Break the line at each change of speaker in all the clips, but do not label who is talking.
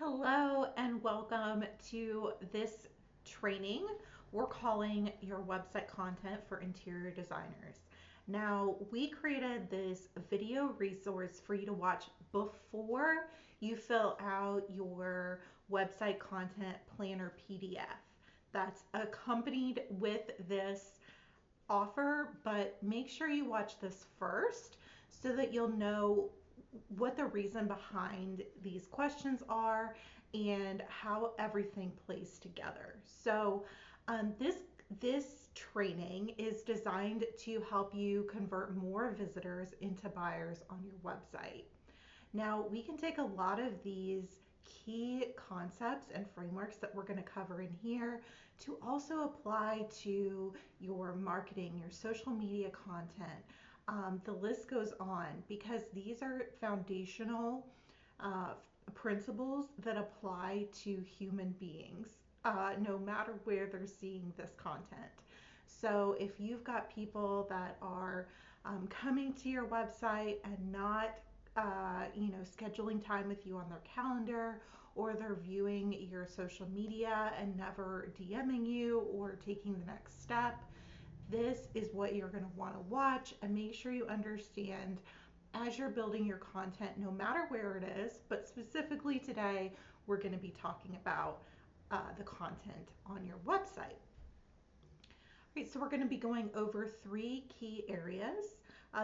Hello and welcome to this training we're calling Your Website Content for Interior Designers. Now, we created this video resource for you to watch before you fill out your website content planner PDF. That's accompanied with this offer, but make sure you watch this first so that you'll know what the reason behind these questions are and how everything plays together. So this training is designed to help you convert more visitors into buyers on your website. Now, we can take a lot of these key concepts and frameworks that we're going to cover in here to also apply to your marketing, your social media content. The list goes on because these are foundational uh, principles that apply to human beings, no matter where they're seeing this content. So if you've got people that are coming to your website and not scheduling time with you on their calendar, or they're viewing your social media and never DMing you or taking the next step, this is what you're going to want to watch and make sure you understand as you're building your content, no matter where it is. But specifically today, we're going to be talking about the content on your website. All right, so we're going to be going over three key areas.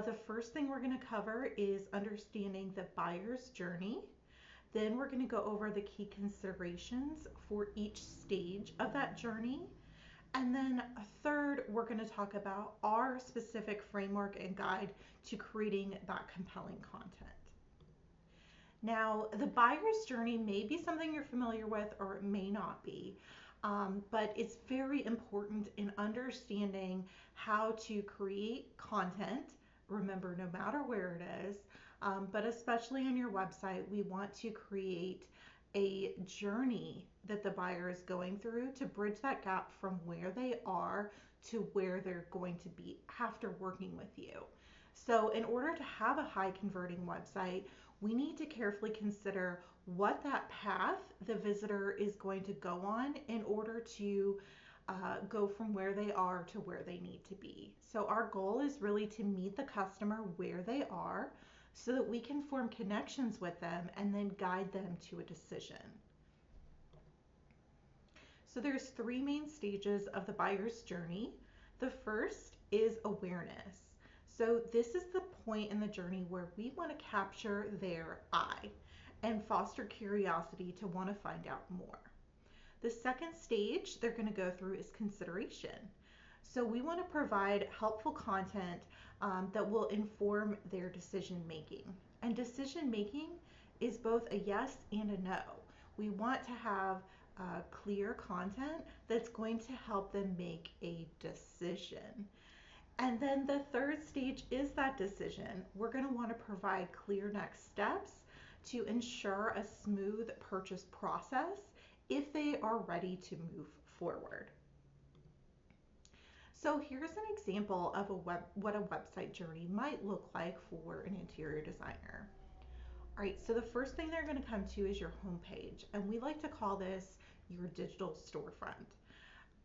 The first thing we're going to cover is understanding the buyer's journey. Then we're going to go over the key considerations for each stage of that journey. And then third, we're going to talk about our specific framework and guide to creating that compelling content. Now, the buyer's journey may be something you're familiar with or it may not be, but it's very important in understanding how to create content. Remember, no matter where it is, but especially on your website, we want to create a journey that the buyer is going through to bridge that gap from where they are to where they're going to be after working with you. So, in order to have a high converting website, we need to carefully consider what that path the visitor is going to go on in order to go from where they are to where they need to be. So, our goal is really to meet the customer where they are so that we can form connections with them and then guide them to a decision. So there's three main stages of the buyer's journey. The first is awareness. So this is the point in the journey where we want to capture their eye and foster curiosity to want to find out more. The second stage they're going to go through is consideration. So we want to provide helpful content that will inform their decision making. And decision making is both a yes and a no. We want to have clear content that's going to help them make a decision. And then the third stage is that decision. We're going to want to provide clear next steps to ensure a smooth purchase process if they are ready to move forward. So here's an example of what a website journey might look like for an interior designer. All right, so the first thing they're going to come to is your homepage, and we like to call this your digital storefront.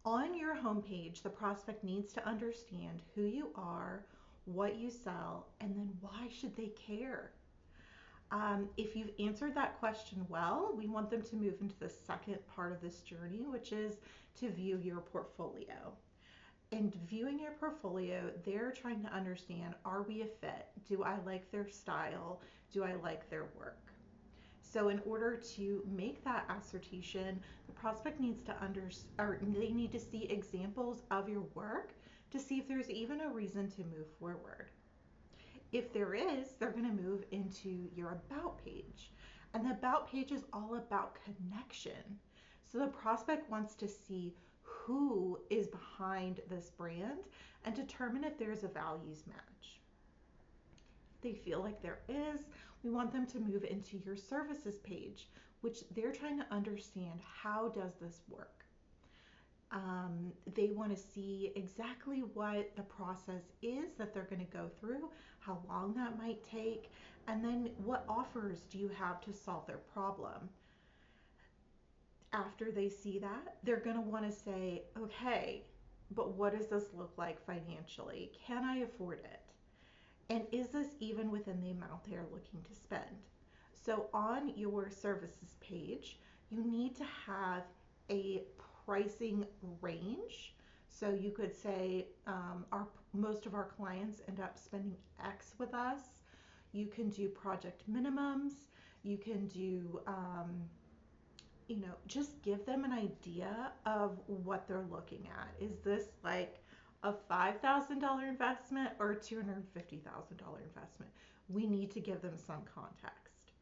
On your homepage, the prospect needs to understand who you are, what you sell, and then why should they care? If you've answered that question well, we want them to move into the second part of this journey, which is to view your portfolio. In viewing your portfolio, they're trying to understand, are we a fit? Do I like their style? Do I like their work? So in order to make that assertion, the prospect needs to they need to see examples of your work to see if there's even a reason to move forward. If there is, they're going to move into your about page. And the about page is all about connection. So the prospect wants to see who is behind this brand and determine if there's a values match. If they feel like there is, we want them to move into your services page, which they're trying to understand, how does this work? They want to see exactly what the process is that they're going to go through, how long that might take, and then what offers do you have to solve their problem. After they see that, they're going to want to say, okay, but what does this look like financially? Can I afford it? And is this even within the amount they are looking to spend? So on your services page, you need to have a pricing range. So you could say most of our clients end up spending X with us. You can do project minimums. You can do just give them an idea of what they're looking at. Is this like a $5,000 investment or a $250,000 investment? We need to give them some context.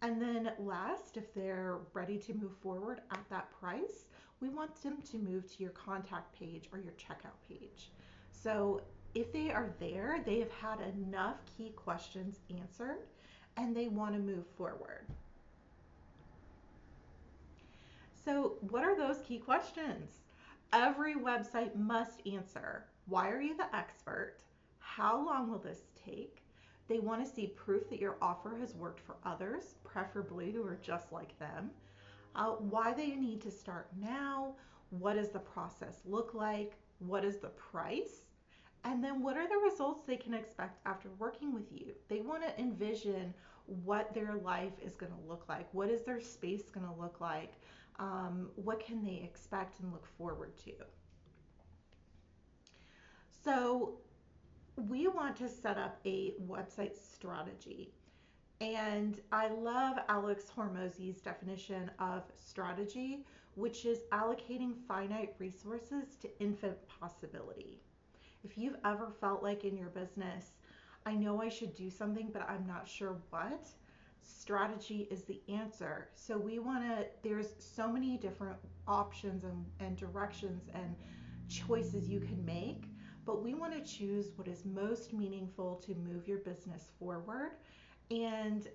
And then last, if they're ready to move forward at that price, we want them to move to your contact page or your checkout page. So if they are there, they have had enough key questions answered and they want to move forward. So, what are those key questions? Every website must answer. Why are you the expert? How long will this take? They want to see proof that your offer has worked for others, preferably who are just like them. Why they need to start now? What does the process look like? What is the price? And then what are the results they can expect after working with you? They want to envision what their life is going to look like. What is their space going to look like? What can they expect and look forward to? So we want to set up a website strategy. And I love Alex Hormozi's definition of strategy, which is allocating finite resources to infinite possibility. If you've ever felt like in your business, I know I should do something, but I'm not sure what, strategy is the answer. So there's so many different options and directions and choices you can make, but we want to choose what is most meaningful to move your business forward. And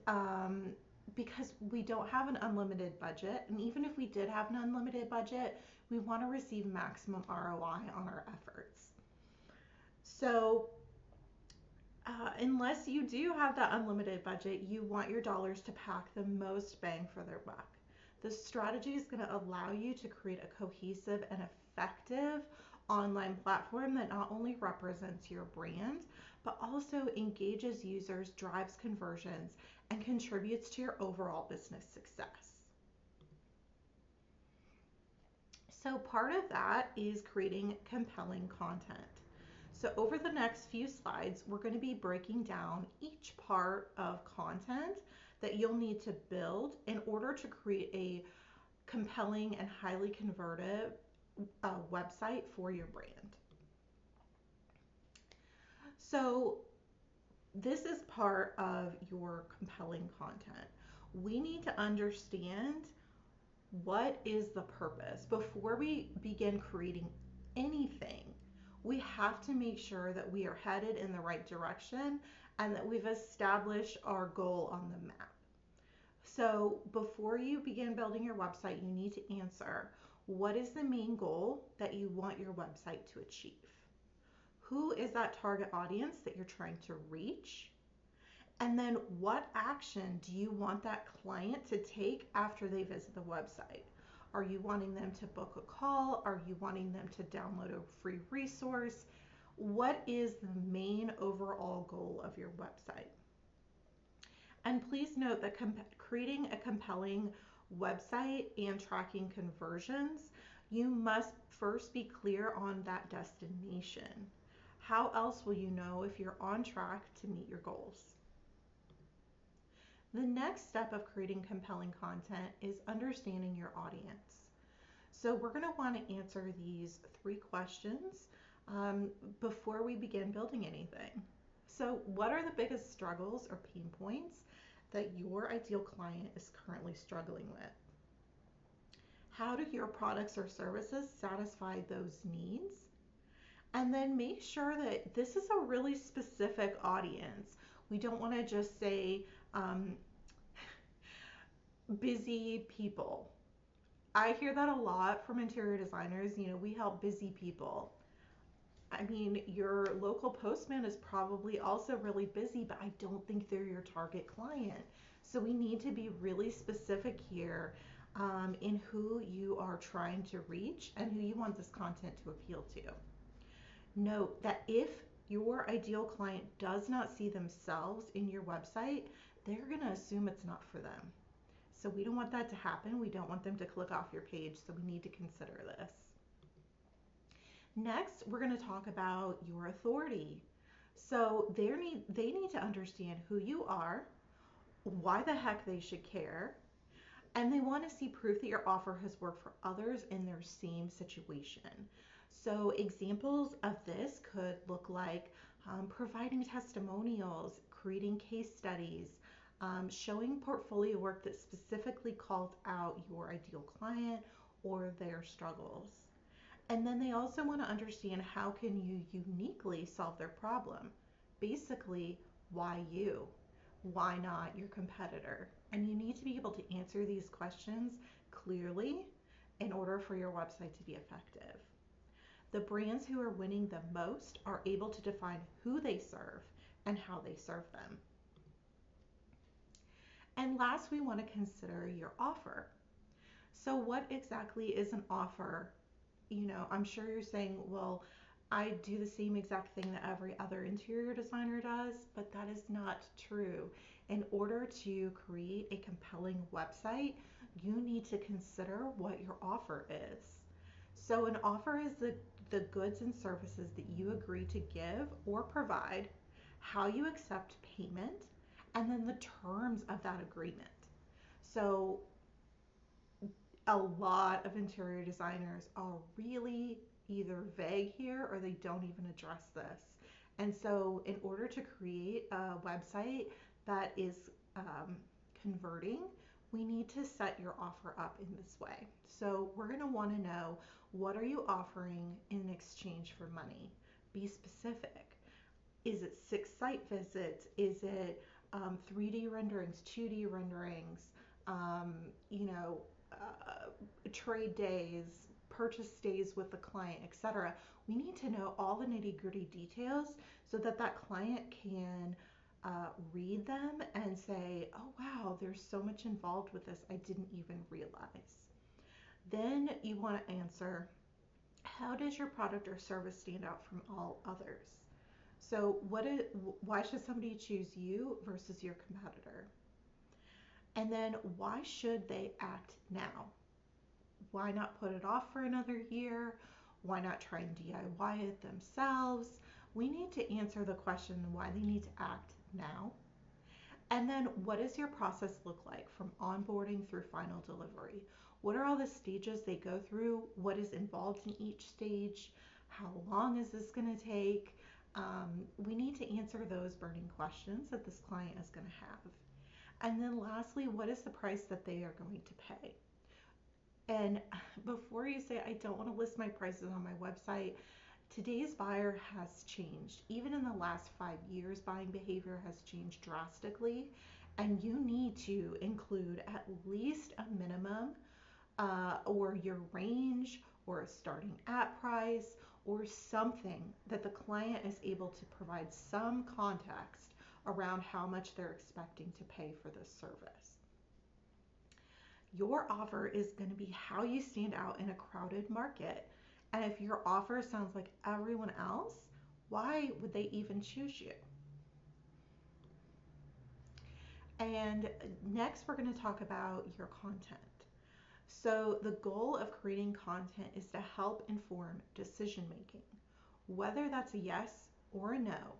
because we don't have an unlimited budget, and even if we did have an unlimited budget, we want to receive maximum ROI on our efforts. So unless you do have that unlimited budget, you want your dollars to pack the most bang for their buck. The strategy is going to allow you to create a cohesive and effective online platform that not only represents your brand, but also engages users, drives conversions, and contributes to your overall business success. So part of that is creating compelling content. So over the next few slides, we're going to be breaking down each part of content that you'll need to build in order to create a compelling and highly converted website for your brand. So this is part of your compelling content. We need to understand what is the purpose. Before we begin creating anything, we have to make sure that we are headed in the right direction and that we've established our goal on the map. So before you begin building your website, you need to answer, what is the main goal that you want your website to achieve? Who is that target audience that you're trying to reach? And then what action do you want that client to take after they visit the website? Are you wanting them to book a call? Are you wanting them to download a free resource? What is the main overall goal of your website? And please note that creating a compelling website and tracking conversions, you must first be clear on that destination. How else will you know if you're on track to meet your goals? The next step of creating compelling content is understanding your audience. So we're going to want to answer these 3 questions before we begin building anything. So what are the biggest struggles or pain points that your ideal client is currently struggling with? How do your products or services satisfy those needs? And then make sure that this is a really specific audience. We don't want to just say busy people. I hear that a lot from interior designers. We help busy people. I mean, your local postman is probably also really busy, but I don't think they're your target client. So we need to be really specific here in who you are trying to reach and who you want this content to appeal to. Note that if your ideal client does not see themselves in your website, they're going to assume it's not for them. So we don't want that to happen. We don't want them to click off your page, so we need to consider this. Next, we're going to talk about your authority. So they need to understand who you are, why the heck they should care, and they want to see proof that your offer has worked for others in their same situation. So examples of this could look like providing testimonials, creating case studies, showing portfolio work that specifically calls out your ideal client or their struggles. And then they also want to understand how can you uniquely solve their problem. Basically, why you? Why not your competitor? And you need to be able to answer these questions clearly in order for your website to be effective. The brands who are winning the most are able to define who they serve and how they serve them. And last, we want to consider your offer. So what exactly is an offer? I'm sure you're saying, well, I do the same exact thing that every other interior designer does, but that is not true. In order to create a compelling website, you need to consider what your offer is. So an offer is the goods and services that you agree to give or provide, how you accept payment, and then the terms of that agreement. So a lot of interior designers are really either vague here or they don't even address this. And so, in order to create a website that is converting, we need to set your offer up in this way. So, we're going to want to know, what are you offering in exchange for money? Be specific. Is it 6 site visits? Is it 3D renderings, 2D renderings? Um, you know, trade days, purchase days with the client, etc. We need to know all the nitty-gritty details so that that client can read them and say, oh wow, there's so much involved with this, I didn't even realize. Then you want to answer, how does your product or service stand out from all others? So why should somebody choose you versus your competitor? And then why should they act now? Why not put it off for another year? Why not try and DIY it themselves? We need to answer the question why they need to act now. And then what does your process look like from onboarding through final delivery? What are all the stages they go through? What is involved in each stage? How long is this going to take? We need to answer those burning questions that this client is going to have. And then lastly, what is the price that they are going to pay? And before you say, I don't want to list my prices on my website, today's buyer has changed. Even in the last 5 years, buying behavior has changed drastically. And you need to include at least a minimum or your range or a starting at price or something that the client is able to provide some context around how much they're expecting to pay for this service. Your offer is going to be how you stand out in a crowded market. And if your offer sounds like everyone else, why would they even choose you? And next, we're going to talk about your content. So the goal of creating content is to help inform decision making. Whether that's a yes or a no,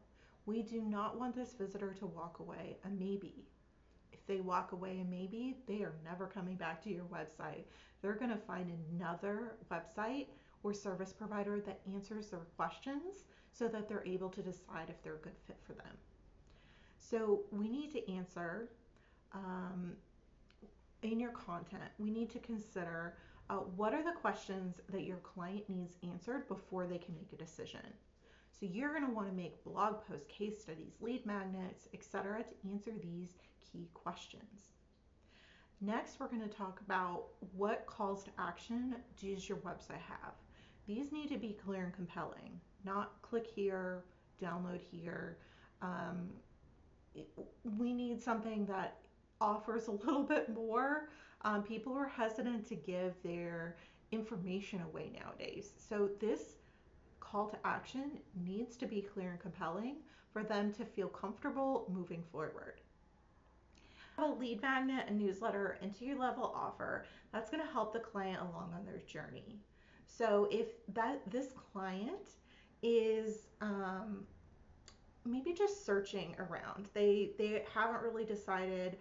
we do not want this visitor to walk away a maybe. If they walk away a maybe, they are never coming back to your website. They're going to find another website or service provider that answers their questions so that they're able to decide if they're a good fit for them. So we need to answer in your content, we need to consider what are the questions that your client needs answered before they can make a decision. So you're going to want to make blog posts, case studies, lead magnets, etc. to answer these key questions. Next, we're going to talk about what calls to action does your website have. These need to be clear and compelling, not click here, download here. We need something that offers a little bit more People are hesitant to give their information away nowadays. So this call to action needs to be clear and compelling for them to feel comfortable moving forward. A lead magnet, a newsletter, entry level offer that's going to help the client along on their journey. So if this client is maybe just searching around, they haven't really decided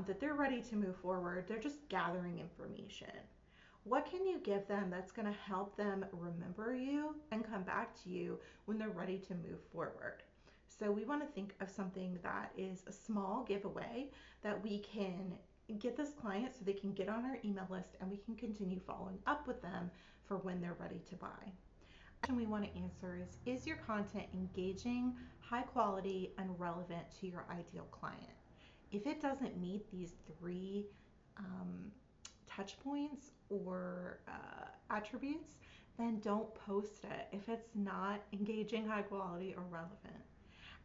that they're ready to move forward. They're just gathering information. What can you give them that's going to help them remember you and come back to you when they're ready to move forward? So we want to think of something that is a small giveaway that we can get this client so they can get on our email list and we can continue following up with them for when they're ready to buy. The question we want to answer is your content engaging, high quality, and relevant to your ideal client? If it doesn't meet these three touch points or attributes, then don't post it if it's not engaging, high quality, or relevant.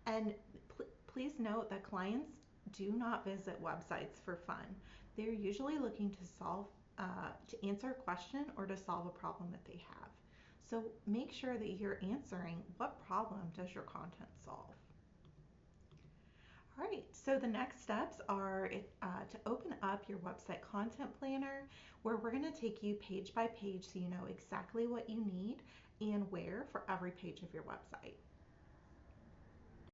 And please note that clients do not visit websites for fun. They're usually looking to to answer a question or to solve a problem that they have. So make sure that you're answering what problem does your content solve. All right, so the next steps are to open up your website content planner, where we're going to take you page by page so you know exactly what you need and where for every page of your website.